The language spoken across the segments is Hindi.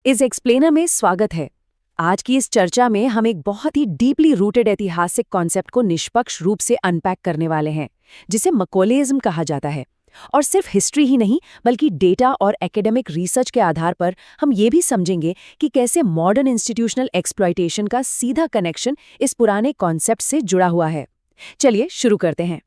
इस एक्सप्लेनर में स्वागत है। आज की इस चर्चा में हम एक बहुत ही डीपली रूटेड ऐतिहासिक कॉन्सेप्ट को निष्पक्ष रूप से अनपैक करने वाले हैं, जिसे मकौलेइज्म कहा जाता है। और सिर्फ हिस्ट्री ही नहीं, बल्कि डेटा और एकेडमिक रिसर्च के आधार पर हम ये भी समझेंगे कि कैसे मॉडर्न इंस्टीट्यूशनल एक्सप्लॉयटेशन का सीधा कनेक्शन इस पुराने कॉन्सेप्ट से जुड़ा हुआ है। चलिए शुरू करते हैं।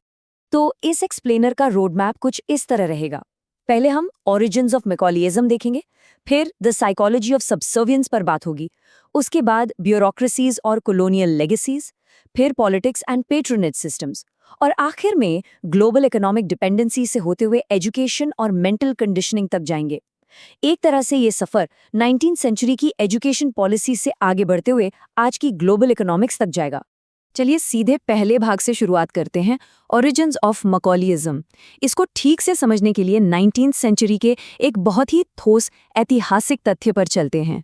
तो इस एक्सप्लेनर का रोड मैप कुछ इस तरह रहेगा। पहले हम ओरिजिन्स ऑफ मैकॉलेइज्म देखेंगे, फिर द साइकोलॉजी ऑफ सबसर्वियंस पर बात होगी, उसके बाद ब्यूरोक्रेसीज और कॉलोनियल लेगेसीज, फिर पॉलिटिक्स एंड पेट्रोनेज सिस्टम्स, और आखिर में ग्लोबल इकोनॉमिक डिपेंडेंसी से होते हुए एजुकेशन और मेंटल कंडीशनिंग तक जाएंगे। एक तरह से ये सफर 19th सेंचुरी की एजुकेशन पॉलिसी से आगे बढ़ते हुए आज की ग्लोबल इकोनॉमिक्स तक जाएगा। चलिए सीधे पहले भाग से शुरुआत करते हैं, ओरिजिन्स ऑफ मकौलेइज्म। इसको ठीक से समझने के लिए 19th सेंचुरी के एक बहुत ही ठोस ऐतिहासिक तथ्य पर चलते हैं।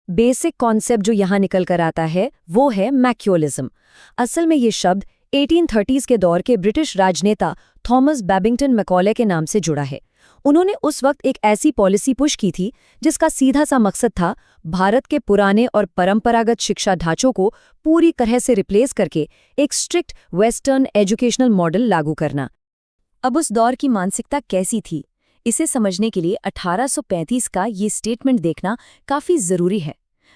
बेसिक कॉन्सेप्ट जो यहाँ निकल कर आता है वो है मैक्यूलिज्म। असल में ये शब्द 1830s के दौर के ब्रिटिश राजनेता थॉमस बैबिंगटन मैकॉले के नाम से जुड़ा है। उन्होंने उस वक्त एक ऐसी पॉलिसी पुश की थी जिसका सीधा सा मकसद था भारत के पुराने और परंपरागत शिक्षा ढांचों को पूरी तरह से रिप्लेस करके एक स्ट्रिक्ट वेस्टर्न एजुकेशनल मॉडल लागू करना। अब उस दौर की मानसिकता कैसी थी, इसे समझने के लिए 1835 का ये स्टेटमेंट देखना काफी जरूरी है।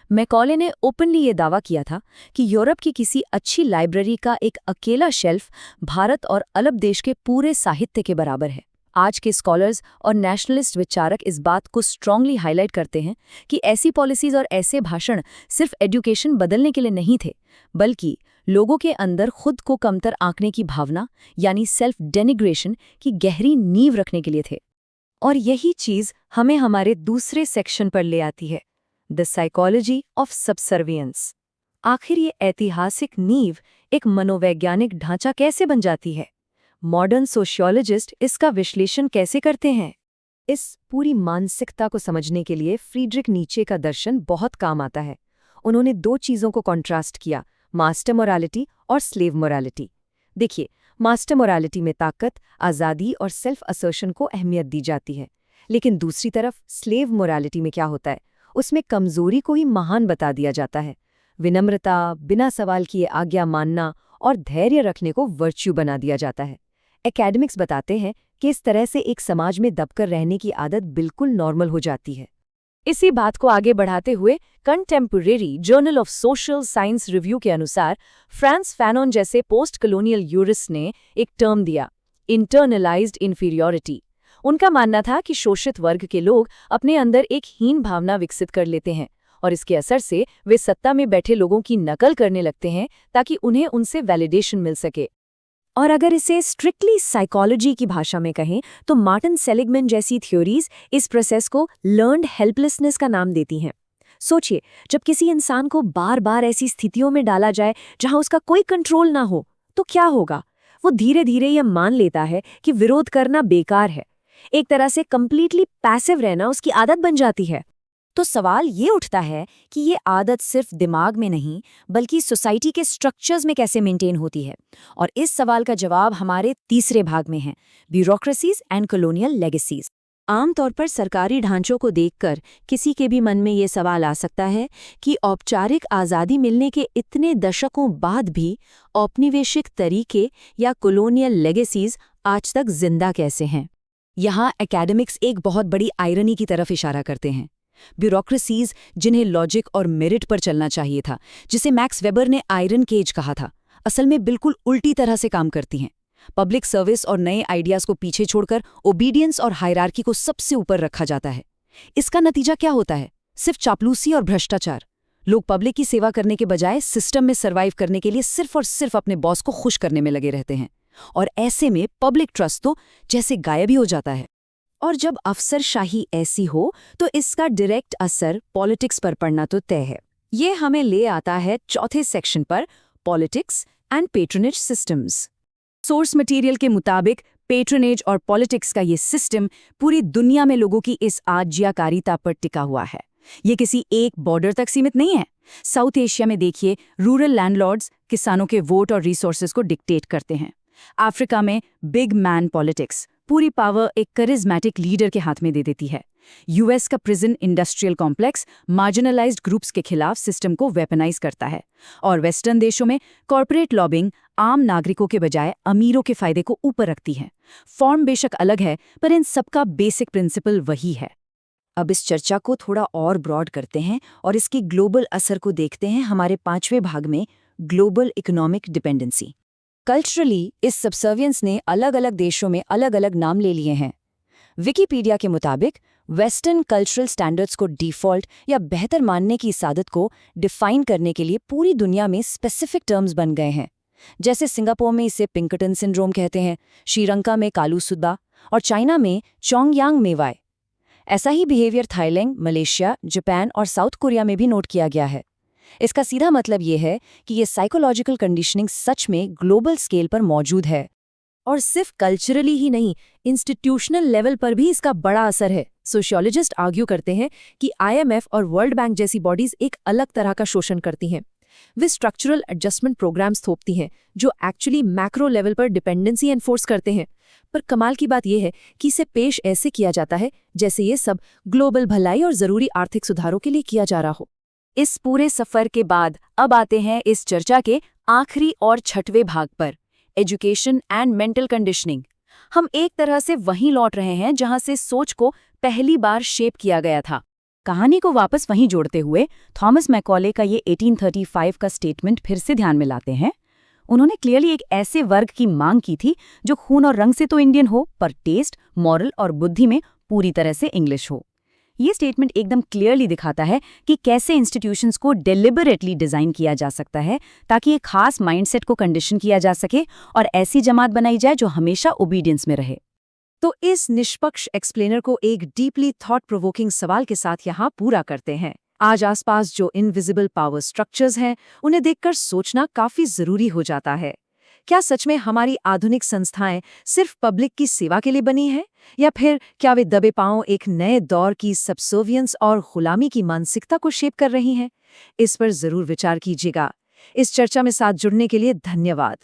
मैकॉले ने ओपनली ये दावा किया था कि यूरोप की किसी अच्छी लाइब्रेरी का एक अकेला शेल्फ भारत और अरब देश के पूरे साहित्य के बराबर है। आज के स्कॉलर्स और नेशनलिस्ट विचारक इस बात को स्ट्रांगली हाईलाइट करते हैं कि ऐसी पॉलिसीज और ऐसे भाषण सिर्फ एजुकेशन बदलने के लिए नहीं थे, बल्कि लोगों के अंदर खुद को कमतर आंकने की भावना यानी सेल्फ डेनिग्रेशन की गहरी नींव रखने के लिए थे। और यही चीज हमें हमारे दूसरे सेक्शन पर ले आती है, द साइकोलॉजी ऑफ सबसर्वियंस। आखिर ये ऐतिहासिक नींव एक मनोवैज्ञानिक ढांचा कैसे बन जाती है? मॉडर्न सोशियोलॉजिस्ट इसका विश्लेषण कैसे करते हैं? इस पूरी मानसिकता को समझने के लिए फ्रीडरिक नीचे का दर्शन बहुत काम आता है। उन्होंने दो चीजों को कॉन्ट्रास्ट किया, मास्टर मोरालिटी और स्लेव मोरालिटी। देखिए, मास्टर मोरालिटी में ताकत, आज़ादी और सेल्फ असर्शन को अहमियत दी जाती है, लेकिन दूसरी तरफ स्लेव मोरालिटी में क्या होता है, उसमें कमजोरी को ही महान बता दिया जाता है। विनम्रता, बिना सवाल किए आज्ञा मानना और धैर्य रखने को वर्च्यू बना दिया जाता है। एकेडमिक्स बताते हैं कि इस तरह से एक समाज में दबकर रहने की आदत बिल्कुल नॉर्मल हो जाती है। इसी बात को आगे बढ़ाते हुए contemporary journal of social science review के अनुसार फ्रांस फैनॉन जैसे पोस्ट कॉलोनियल यूरिस्ट ने एक टर्म दिया, इंटरनलाइज्ड इंफीरियॉरिटी। उनका मानना था कि शोषित वर्ग के लोग अपने अंदर एक हीन भावना विकसित कर लेते हैं और इसके असर से वे सत्ता में बैठे लोगों की नकल करने लगते हैं ताकि उन्हें उनसे वैलिडेशन मिल सके। और अगर इसे स्ट्रिक्टली साइकोलॉजी की भाषा में कहें तो मार्टिन सेलिगमैन जैसी थ्योरीज इस प्रोसेस को लर्न्ड हेल्पलेसनेस का नाम देती हैं। सोचिए, जब किसी इंसान को बार बार ऐसी स्थितियों में डाला जाए जहां उसका कोई कंट्रोल ना हो, तो क्या होगा? वो धीरे धीरे यह मान लेता है कि विरोध करना बेकार है। एक तरह से कंप्लीटली पैसिव रहना उसकी आदत बन जाती है। तो सवाल ये उठता है कि ये आदत सिर्फ दिमाग में नहीं, बल्कि सोसाइटी के स्ट्रक्चर्स में कैसे मेंटेन होती है। और इस सवाल का जवाब हमारे तीसरे भाग में है, ब्यूरोक्रेसीज एंड कॉलोनियल लेगेसीज। आमतौर पर सरकारी ढांचों को देखकर किसी के भी मन में ये सवाल आ सकता है कि औपचारिक आज़ादी मिलने के इतने दशकों बाद भी औपनिवेशिक तरीके या कॉलोनियल लेगेसीज आज तक जिंदा कैसे हैं। यहाँ एकेडमिक्स एक बहुत बड़ी आयरनी की तरफ इशारा करते हैं। ब्यूरोक्रेसीज, जिन्हें लॉजिक और मेरिट पर चलना चाहिए था, जिसे मैक्स वेबर ने आयरन केज कहा था, असल में बिल्कुल उल्टी तरह से काम करती हैं। पब्लिक सर्विस और नए आइडियाज को पीछे छोड़कर ओबीडियंस और हायरार्की को सबसे ऊपर रखा जाता है। इसका नतीजा क्या होता है? सिर्फ चापलूसी और भ्रष्टाचार। लोग पब्लिक की सेवा करने के बजाय सिस्टम में सर्वाइव करने के लिए सिर्फ और सिर्फ अपने बॉस को खुश करने में लगे रहते हैं, और ऐसे में पब्लिक ट्रस्ट तो जैसे गायब ही हो जाता है। और जब अफसरशाही ऐसी हो तो इसका डायरेक्ट असर पॉलिटिक्स पर पड़ना तो तय है। ये हमें ले आता है चौथे सेक्शन पर, politics and patronage systems. Source material के मुताबिक पेट्रोनेज और पॉलिटिक्स का ये सिस्टम पूरी दुनिया में लोगों की इस आज्ञाकारिता पर टिका हुआ है। ये किसी एक बॉर्डर तक सीमित नहीं है। साउथ एशिया में देखिए, रूरल लैंडलॉर्ड्स किसानों के वोट और रिसोर्सेज को डिक्टेट करते हैं। अफ्रीका में बिग मैन पॉलिटिक्स पूरी पावर एक करिज्मेटिक लीडर के हाथ में दे देती है। यूएस का prison industrial complex marginalised groups के खिलाफ सिस्टम को वेपनाइज करता है, और वेस्टर्न देशों में कॉर्पोरेट लॉबिंग आम नागरिकों के बजाय अमीरों के फायदे को ऊपर रखती है। फॉर्म बेशक अलग है, पर इन सबका बेसिक प्रिंसिपल वही है। अब इस चर्चा को थोड़ा और ब्रॉड करते हैं और इसकी ग्लोबल असर को देखते हैं हमारे 5वें भाग में, ग्लोबल इकोनॉमिक डिपेंडेंसी। कल्चरली इस सबसर्वियंस ने अलग अलग देशों में अलग अलग नाम ले लिए हैं। विकिपीडिया के मुताबिक वेस्टर्न कल्चरल स्टैंडर्ड्स को डिफ़ॉल्ट या बेहतर मानने की इस आदत को डिफाइन करने के लिए पूरी दुनिया में स्पेसिफिक टर्म्स बन गए हैं। जैसे सिंगापुर में इसे पिंकटन सिंड्रोम कहते हैं, श्रीलंका में कालूसुदा और चाइना में चोंगयांग मेवाई। ऐसा ही बिहेवियर थाईलैंड, मलेशिया, जापान और साउथ कोरिया में भी नोट किया गया है। इसका सीधा मतलब ये है कि ये साइकोलॉजिकल कंडीशनिंग सच में ग्लोबल स्केल पर मौजूद है। और सिर्फ कल्चरली ही नहीं, इंस्टीट्यूशनल लेवल पर भी इसका बड़ा असर है। सोशियोलॉजिस्ट आर्ग्यू करते हैं कि आईएमएफ और वर्ल्ड बैंक जैसी बॉडीज एक अलग तरह का शोषण करती हैं। वे स्ट्रक्चरल एडजस्टमेंट प्रोग्राम्स थोपती हैं जो एक्चुअली मैक्रो लेवल पर डिपेंडेंसी एनफोर्स करते हैं। पर कमाल की बात यह है कि इसे पेश ऐसे किया जाता है जैसे ये सब ग्लोबल भलाई और जरूरी आर्थिक सुधारों के लिए किया जा रहा हो। इस पूरे सफर के बाद अब आते हैं इस चर्चा के आखिरी और 6वें भाग पर, एजुकेशन एंड मेंटल कंडीशनिंग। हम एक तरह से वहीं लौट रहे हैं जहां से सोच को पहली बार शेप किया गया था। कहानी को वापस वहीं जोड़ते हुए थॉमस मैकॉले का ये 1835 का स्टेटमेंट फिर से ध्यान में लाते हैं। उन्होंने क्लियरली एक ऐसे वर्ग की मांग की थी जो खून और रंग से तो इंडियन हो, पर टेस्ट, मॉरल और बुद्धि में पूरी तरह से इंग्लिश हो। ये स्टेटमेंट एकदम क्लियरली दिखाता है कि कैसे इंस्टीट्यूशंस को डेलिबरेटली डिजाइन किया जा सकता है ताकि एक खास माइंडसेट को कंडीशन किया जा सके और ऐसी जमात बनाई जाए जो हमेशा ओबीडियंस में रहे। तो इस निष्पक्ष एक्सप्लेनर को एक डीपली थॉट प्रोवोकिंग सवाल के साथ यहाँ पूरा करते हैं। आज आसपास जो इनविजिबल पावर स्ट्रक्चर्स हैं, उन्हें देखकर सोचना काफी जरूरी हो जाता है। क्या सच में हमारी आधुनिक संस्थाएं सिर्फ पब्लिक की सेवा के लिए बनी हैं, या फिर क्या वे दबे पांव एक नए दौर की सबसर्वियंस और गुलामी की मानसिकता को शेप कर रही हैं? इस पर जरूर विचार कीजिएगा। इस चर्चा में साथ जुड़ने के लिए धन्यवाद।